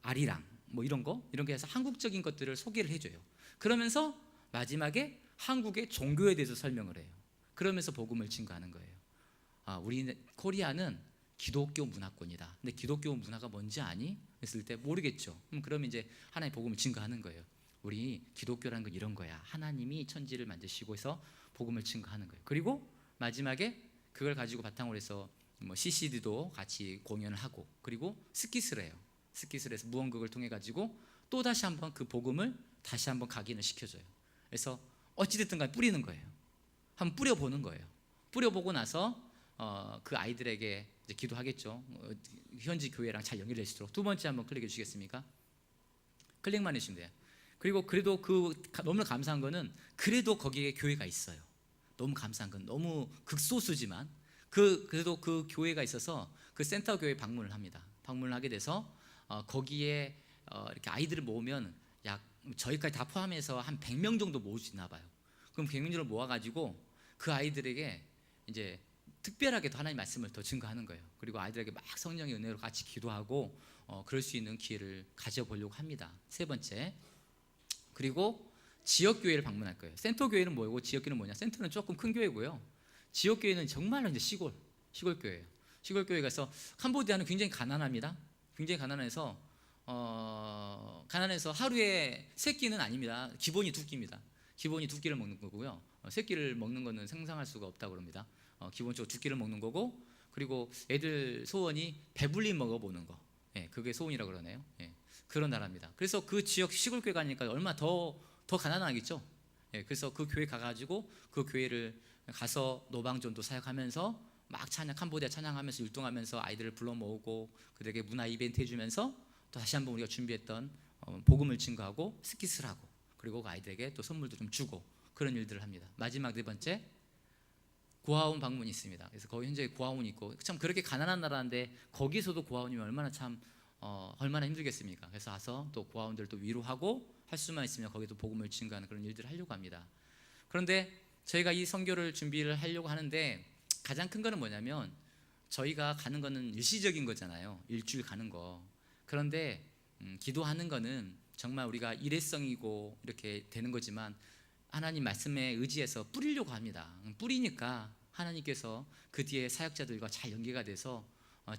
아리랑 이런 게 해서 한국적인 것들을 소개를 해줘요. 그러면서 마지막에 한국의 종교에 대해서 설명을 해요. 그러면서 복음을 증거하는 거예요. 우리 코리아는 기독교 문화권이다. 근데 기독교 문화가 뭔지 아니? 했을 때 모르겠죠. 그러면 이제 하나의 복음을 증거하는 거예요. 우리 기독교라는 건 이런 거야. 하나님이 천지를 만드시고 해서 복음을 증거하는 거예요. 그리고 마지막에 그걸 가지고 바탕으로 해서 CCD도 같이 공연을 하고, 그리고 스킷을 해요. 스킷을 해서 무언극을 통해 가지고 또 다시 한번 그 복음을 다시 한번 각인을 시켜줘요. 그래서 어찌됐든 간에 뿌리는 거예요. 한번 뿌려보는 거예요. 뿌려보고 나서 그 아이들에게 이제 기도하겠죠. 현지 교회랑 잘 연결될 수 있도록. 2번째 한번 클릭해 주시겠습니까? 클릭만 해주시면 돼요. 그리고 그래도 너무 감사한 거는 그래도 거기에 교회가 있어요. 너무 감사한 건 너무 극소수지만 그래도 그 교회가 있어서 그 센터 교회 방문을 합니다. 방문을 하게 돼서 거기에 이렇게 아이들을 모으면 약 저희까지 다 포함해서 한 100명 정도 모을 수 있나 봐요. 그럼 100명 정도 모아가지고 그 아이들에게 이제 특별하게 더 하나님의 말씀을 더 증거하는 거예요. 그리고 아이들에게 막 성령의 은혜로 같이 기도하고 그럴 수 있는 기회를 가져보려고 합니다. 3번째, 그리고 지역교회를 방문할 거예요. 센터교회는 뭐고 지역교회는 뭐냐? 센터는 조금 큰 교회고요. 지역교회는 정말로 이제 시골교회예요. 시골교회 가서 캄보디아는 굉장히 가난합니다. 굉장히 가난해서 하루에 3끼는 아닙니다. 기본이 2끼입니다. 기본이 2끼를 먹는 거고요. 3끼를 먹는 거는 상상할 수가 없다고 합니다. 기본적으로 2끼를 먹는 거고, 그리고 애들 소원이 배불리 먹어보는 거. 예, 그게 소원이라고 그러네요. 예, 그런 나라입니다. 그래서 그 지역 시골교회 가니까 얼마나 더 가난하겠죠. 예, 그래서 그 교회 가가지고 그 교회를 가서 노방전도 사역하면서 막 캄보디아 찬양하면서 율동하면서 아이들을 불러 모으고 그들에게 문화 이벤트 해주면서 또 다시 한번 우리가 준비했던 복음을 증거하고 스킷을 하고, 그리고 그 아이들에게 또 선물도 좀 주고, 그런 일들을 합니다. 마지막 4번째, 고아원 방문이 있습니다. 그래서 거기 현재 고아원이 있고, 참 그렇게 가난한 나라인데 거기서도 고아원이면 얼마나 힘들겠습니까? 그래서 와서 또 고아원들 또 위로하고 할 수만 있으면 거기도 복음을 증거하는 그런 일들을 하려고 합니다. 그런데 저희가 이 선교를 준비를 하려고 하는데 가장 큰 거는 뭐냐면 저희가 가는 거는 일시적인 거잖아요. 일주일 가는 거. 그런데 기도하는 거는 정말 우리가 일회성이고 이렇게 되는 거지만 하나님 말씀에 의지해서 뿌리려고 합니다. 뿌리니까 하나님께서 그 뒤에 사역자들과 잘 연계가 돼서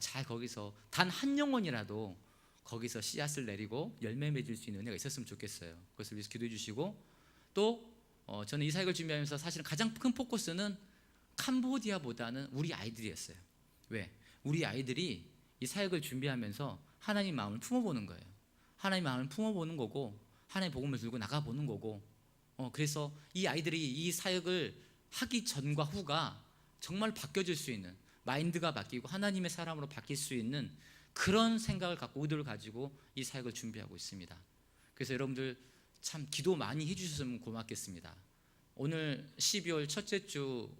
잘 거기서 단 한 영혼이라도 거기서 씨앗을 내리고 열매 맺을 수 있는 은혜가 있었으면 좋겠어요. 그것을 위해서 기도해 주시고, 또 저는 이 사역을 준비하면서 사실은 가장 큰 포커스는 캄보디아보다는 우리 아이들이었어요. 왜? 우리 아이들이 이 사역을 준비하면서 하나님 마음을 품어보는 거예요. 하나님 마음을 품어보는 거고, 하나님의 복음을 들고 나가보는 거고, 그래서 이 아이들이 이 사역을 하기 전과 후가 정말 바뀌어질 수 있는, 마인드가 바뀌고 하나님의 사람으로 바뀔 수 있는 그런 생각을 갖고, 의도를 가지고 이 사역을 준비하고 있습니다. 그래서 여러분들 참 기도 많이 해주셨으면 고맙겠습니다. 오늘 12월 첫째 주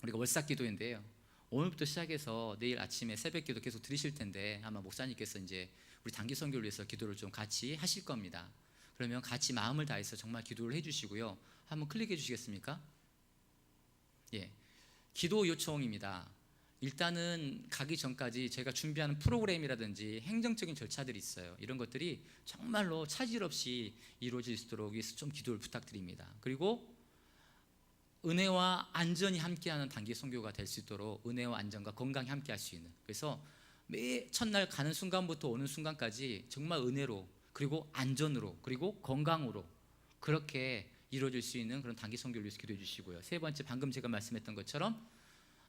우리가 월삭 기도인데요, 오늘부터 시작해서 내일 아침에 새벽 기도 계속 드리실 텐데, 아마 목사님께서 이제 우리 단기 선교를 위해서 기도를 좀 같이 하실 겁니다. 그러면 같이 마음을 다해서 정말 기도를 해주시고요. 한번 클릭해 주시겠습니까? 예, 기도 요청입니다. 일단은 가기 전까지 제가 준비하는 프로그램이라든지 행정적인 절차들이 있어요. 이런 것들이 정말로 차질 없이 이루어질 수 있도록 좀 기도를 부탁드립니다. 그리고 은혜와 안전이 함께하는 단기 선교가 될 수 있도록 은혜와 안전과 건강이 함께할 수 있는, 그래서 매 첫날 가는 순간부터 오는 순간까지 정말 은혜로, 그리고 안전으로, 그리고 건강으로 그렇게 이루어질 수 있는 그런 단기 선교를 위해서 기도해 주시고요. 세 번째, 방금 제가 말씀했던 것처럼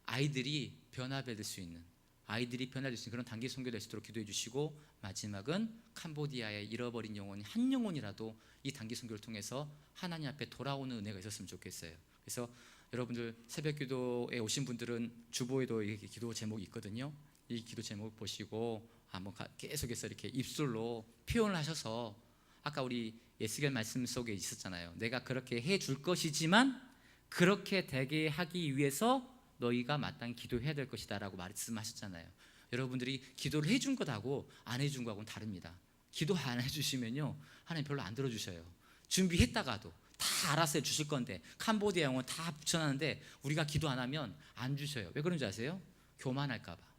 아이들이 변화될 수 있는 그런 단기 선교 될 수 있도록 기도해 주시고, 마지막은 캄보디아의 잃어버린 영혼이 한 영혼이라도 이 단기 선교를 통해서 하나님 앞에 돌아오는 은혜가 있었으면 좋겠어요. 그래서 여러분들 새벽 기도에 오신 분들은 주보에도 이렇게 기도 제목이 있거든요. 이 기도 제목 보시고 한번 계속해서 이렇게 입술로 표현을 하셔서, 아까 우리 예수겔 말씀 속에 있었잖아요. 내가 그렇게 해줄 것이지만 그렇게 되게 하기 위해서 너희가 마땅히 기도해야 될 것이다 라고 말씀하셨잖아요. 여러분들이 기도를 해준 것하고 안 해준 것하고는 다릅니다. 기도 안 해주시면요, 하나님 별로 안 들어주셔요. 준비했다가도 다 알아서 해주실 건데, 캄보디아 영혼 다 붙여놨는데 우리가 기도 안 하면 안 주셔요. 왜 그런지 아세요? 교만할까 봐.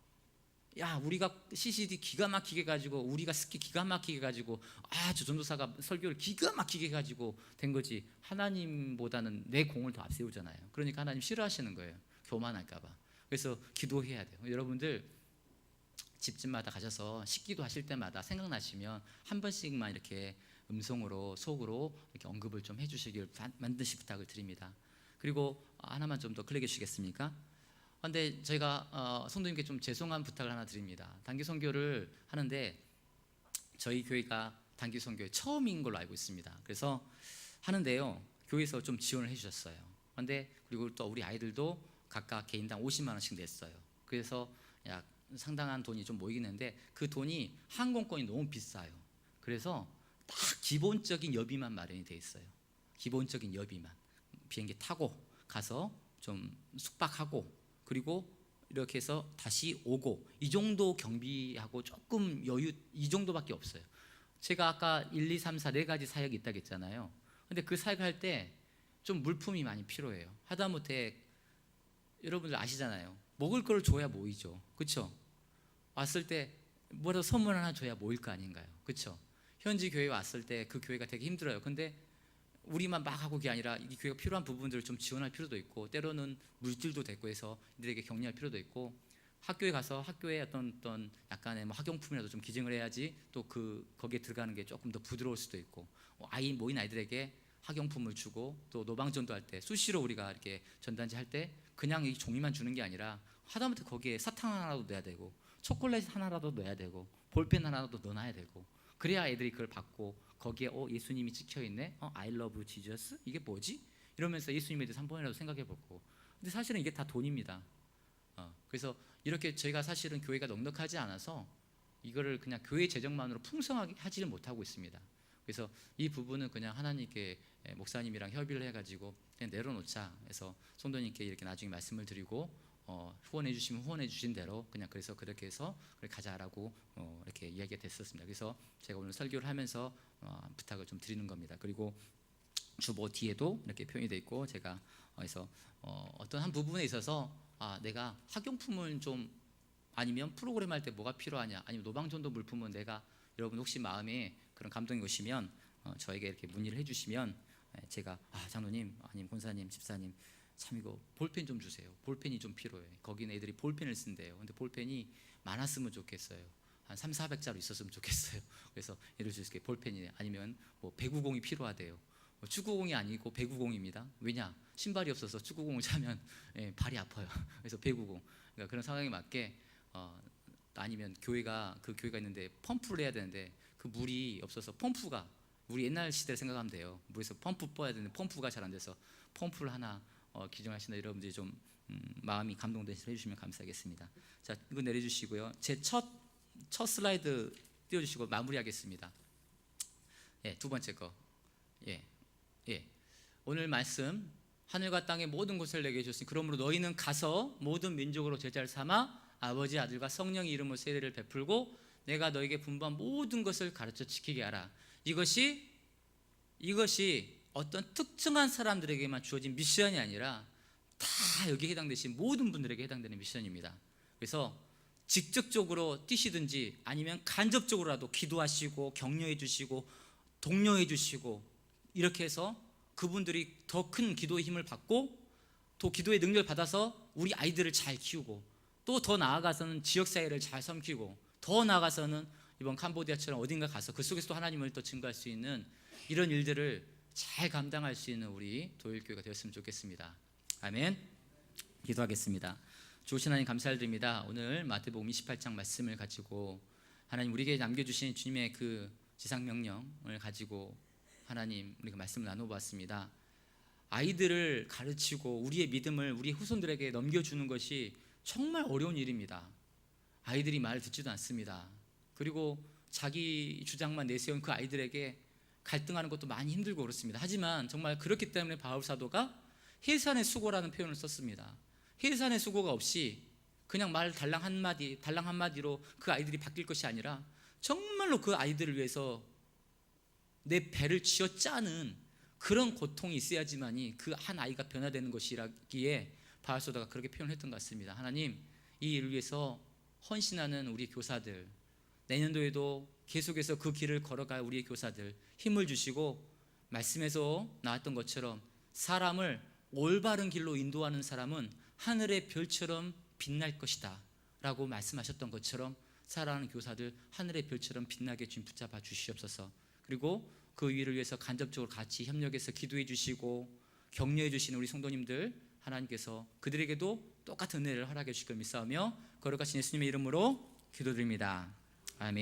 야, 우리가 CCD 기가 막히게 가지고, 우리가 스키 기가 막히게 가지고, 저 전도사가 설교를 기가 막히게 가지고 된 거지, 하나님보다는 내 공을 더 앞세우잖아요. 그러니까 하나님 싫어하시는 거예요. 교만할까 봐. 그래서 기도해야 돼요. 여러분들 집집마다 가셔서 식기도 하실 때마다 생각나시면 한 번씩만 이렇게 음성으로, 속으로 이렇게 언급을 좀 해주시길 반드시 부탁을 드립니다. 그리고 하나만 좀 더 클릭해 주시겠습니까? 근데 저희가 성도님께 좀 죄송한 부탁을 하나 드립니다. 단기 선교를 하는데 저희 교회가 단기 선교에 처음인 걸로 알고 있습니다. 그래서 하는데요, 교회에서 좀 지원을 해주셨어요. 근데 그리고 또 우리 아이들도 각각 개인당 50만 원씩 냈어요. 그래서 약 상당한 돈이 좀 모이긴 했는데, 그 돈이 항공권이 너무 비싸요. 그래서 딱 기본적인 여비만 마련이 돼 있어요. 기본적인 여비만, 비행기 타고 가서 좀 숙박하고, 그리고 이렇게 해서 다시 오고, 이 정도 경비하고 조금 여유, 이 정도밖에 없어요. 제가 아까 1, 2, 3, 4 네 가지 사역이 있다고 했잖아요. 근데 그 사역을 할 때 좀 물품이 많이 필요해요. 하다못해 여러분들 아시잖아요. 먹을 걸 줘야 모이죠. 그렇죠? 왔을 때 뭐라도 선물 하나 줘야 모일 거 아닌가요? 그렇죠? 현지 교회에 왔을 때 그 교회가 되게 힘들어요. 근데 우리만 막 하고 게 아니라 이 교회가 필요한 부분들을 좀 지원할 필요도 있고, 때로는 물질도 됐고 해서 이들에게 격려할 필요도 있고, 학교에 가서 학교에 어떤 약간의 학용품이라도 좀 기증을 해야지 또 거기에 들어가는 게 조금 더 부드러울 수도 있고, 모인 아이들에게 학용품을 주고, 또 노방전도 할 때 수시로 우리가 이렇게 전단지 할 때 그냥 이 종이만 주는 게 아니라 하다못해 거기에 사탕 하나라도 넣어야 되고, 초콜릿 하나라도 넣어야 되고, 볼펜 하나라도 넣어놔야 되고, 그래야 애들이 그걸 받고 거기에 예수님이 찍혀있네, I love Jesus? 이게 뭐지? 이러면서 예수님에 대해서 한 번이라도 생각해 보고. 근데 사실은 이게 다 돈입니다. 그래서 이렇게 저희가 사실은 교회가 넉넉하지 않아서 이거를 그냥 교회 재정만으로 풍성하게 하지를 못하고 있습니다. 그래서 이 부분은 그냥 하나님께 목사님이랑 협의를 해가지고 그냥 내려놓자 해서 성도님께 이렇게 나중에 말씀을 드리고, 후원해 주시면 후원해 주신 대로 그냥 그래서 그렇게 해서 가자라고 이렇게 이야기가 됐었습니다. 그래서 제가 오늘 설교를 하면서 부탁을 좀 드리는 겁니다. 그리고 주보 뒤에도 이렇게 표현이 되어 있고, 제가 그래서 어떤 한 부분에 있어서 내가 학용품을 좀, 아니면 프로그램 할 때 뭐가 필요하냐, 아니면 노방전도 물품은 내가, 여러분 혹시 마음에 그런 감동이 오시면 저에게 이렇게 문의를 해주시면 제가 장로님, 아니면 권사님, 집사님, 참 이거 볼펜 좀 주세요. 볼펜이 좀 필요해. 거기는 애들이 볼펜을 쓴대요. 근데 볼펜이 많았으면 좋겠어요. 한 3, 400자로 있었으면 좋겠어요. 그래서 예를 들어서 볼펜이네, 아니면 배구공이 필요하대요. 축구공이 아니고 배구공입니다. 왜냐? 신발이 없어서 축구공을 차면 발이 아파요. 그래서 배구공. 그러니까 그런 상황에 맞게, 아니면 그 교회가 있는데 펌프를 해야 되는데 그 물이 없어서 펌프가 우리 옛날 시대를 생각하면 돼요. 물에서 펌프 뽑아야 되는데 펌프가 잘 안 돼서 펌프를 하나 기증하신다. 여러분들이 좀 마음이 감동되셔서 해주시면 감사하겠습니다. 자, 이거 내려주시고요. 제 첫 슬라이드 띄워주시고 마무리하겠습니다. 예, 두 번째 거. 예. 오늘 말씀, 하늘과 땅의 모든 것을 내게 주셨으니 그러므로 너희는 가서 모든 민족으로 제자를 삼아 아버지, 아들과 성령의 이름으로 세례를 베풀고 내가 너에게 분부한 모든 것을 가르쳐 지키게 하라. 이것이 어떤 특정한 사람들에게만 주어진 미션이 아니라 다 여기에 해당되신 모든 분들에게 해당되는 미션입니다. 그래서 직접적으로 뛰시든지 아니면 간접적으로라도 기도하시고 격려해 주시고 독려해 주시고 이렇게 해서 그분들이 더 큰 기도의 힘을 받고 또 기도의 능력을 받아서 우리 아이들을 잘 키우고 또 더 나아가서는 지역사회를 잘 섬기고 더 나아가서는 이번 캄보디아처럼 어딘가 가서 그 속에서 또 하나님을 또 증거할 수 있는 이런 일들을 잘 감당할 수 있는 우리 도일교회가 되었으면 좋겠습니다. 아멘. 기도하겠습니다. 좋으신 하나님 감사드립니다. 오늘 마태복음 28장 말씀을 가지고 하나님 우리에게 남겨주신 주님의 그 지상명령을 가지고 하나님 우리가 말씀을 나눠보았습니다. 아이들을 가르치고 우리의 믿음을 우리 후손들에게 넘겨주는 것이 정말 어려운 일입니다. 아이들이 말을 듣지도 않습니다. 그리고 자기 주장만 내세운 그 아이들에게 갈등하는 것도 많이 힘들고 그렇습니다. 하지만 정말 그렇기 때문에 바울 사도가 해산의 수고라는 표현을 썼습니다. 해산의 수고가 없이 그냥 말 달랑 한마디로 그 아이들이 바뀔 것이 아니라 정말로 그 아이들을 위해서 내 배를 쥐어 짜는 그런 고통이 있어야지만이 그 한 아이가 변화되는 것이라기에 바울 사도가 그렇게 표현했던 것 같습니다. 하나님, 이 일을 위해서 헌신하는 우리 교사들, 내년도에도 계속해서 그 길을 걸어갈 우리의 교사들 힘을 주시고 말씀에서 나왔던 것처럼 사람을 올바른 길로 인도하는 사람은 하늘의 별처럼 빛날 것이다 라고 말씀하셨던 것처럼 사랑하는 교사들 하늘의 별처럼 빛나게 주님 붙잡아 주시옵소서. 그리고 그 일을 위해서 간접적으로 같이 협력해서 기도해 주시고 격려해 주시는 우리 성도님들 하나님께서 그들에게도 똑같은 은혜를 허락해 주실 걸 믿사오며 거룩하신 예수님의 이름으로 기도드립니다. 아멘.